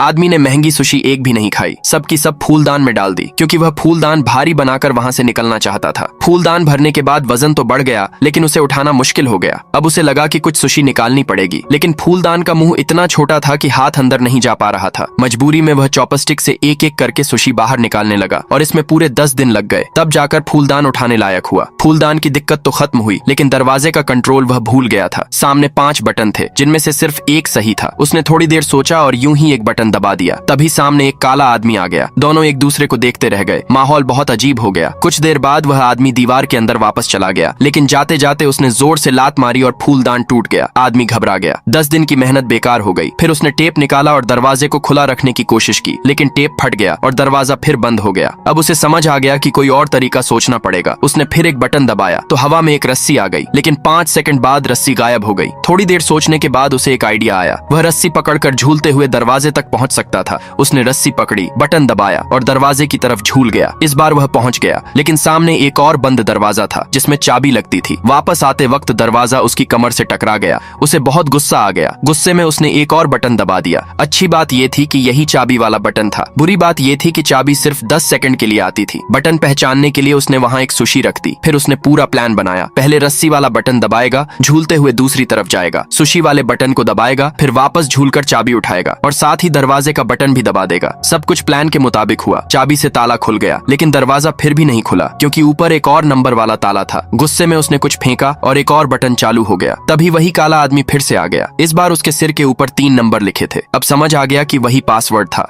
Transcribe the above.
आदमी ने महंगी सुशी एक भी नहीं खाई, सबकी सब फूलदान में डाल दी, क्योंकि वह फूलदान भारी बनाकर वहां से निकलना चाहता था। फूलदान भरने के बाद वजन तो बढ़ गया, लेकिन उसे उठाना मुश्किल हो गया। अब उसे लगा कि कुछ सुशी निकालनी पड़ेगी, लेकिन फूलदान का मुंह इतना छोटा था कि हाथ अंदर नहीं जा पा रहा था। मजबूरी में वह चॉपस्टिक से एक एक करके सुशी बाहर निकालने लगा और इसमें पूरे 10 दिन लग गए। तब जाकर फूलदान उठाने लायक हुआ। फूलदान की दिक्कत तो खत्म हुई, लेकिन दरवाजे का कंट्रोल वह भूल गया था। सामने 5 बटन थे, जिनमें से सिर्फ एक सही था। उसने थोड़ी देर सोचा और यूं ही एक बटन दबा दिया। तभी सामने एक काला आदमी आ गया। दोनों एक दूसरे को देखते रह गए। माहौल बहुत अजीब हो गया। कुछ देर बाद वह आदमी दीवार के अंदर वापस चला गया, लेकिन जाते जाते उसने जोर से लात मारी और फूलदान टूट गया। आदमी घबरा गया। 10 दिन की मेहनत बेकार हो गई। फिर उसने टेप निकाला और दरवाजे को खुला रखने की कोशिश की, लेकिन टेप फट गया और दरवाजा फिर बंद हो गया। अब उसे समझ आ गया कि कोई और तरीका सोचना पड़ेगा। उसने फिर एक बटन दबाया तो हवा में एक रस्सी आ गई, लेकिन 5 सेकंड बाद रस्सी गायब हो गई। थोड़ी देर सोचने के बाद उसे एक आइडिया आया। वह रस्सी पकड़कर झूलते हुए दरवाजे तक पहुंच सकता था। उसने रस्सी पकड़ी, बटन दबाया और दरवाजे की तरफ झूल गया। इस बार वह पहुंच गया, लेकिन सामने एक और बंद दरवाजा था जिसमें चाबी लगती थी। वापस आते वक्त दरवाजा उसकी कमर से टकरा गया। उसे बहुत गुस्सा आ गया। गुस्से में उसने एक और बटन दबा दिया। अच्छी बात यह थी कि यही चाबी वाला बटन था। बुरी बात यह थी कि चाबी सिर्फ 10 सेकंड के लिए आती थी। बटन पहचानने के लिए उसने वहां एक सुशी रख दी। फिर उसने पूरा प्लान बनाया। पहले रस्सी वाला बटन दबाएगा, झूलते हुए दूसरी तरफ जाएगा, सुशी वाले बटन को दबाएगा, फिर वापस झूलकर चाबी उठाएगा और साथ ही दरवाजे का बटन भी दबा देगा। सब कुछ प्लान के मुताबिक हुआ। चाबी से ताला खुल गया, लेकिन दरवाजा फिर भी नहीं खुला, क्योंकि ऊपर एक और नंबर वाला ताला था। गुस्से में उसने कुछ फेंका और एक और बटन चालू हो गया। तभी वही काला आदमी फिर से आ गया। इस बार उसके सिर के ऊपर 3 नंबर लिखे थे। अब समझ आ गया कि वही पासवर्ड था।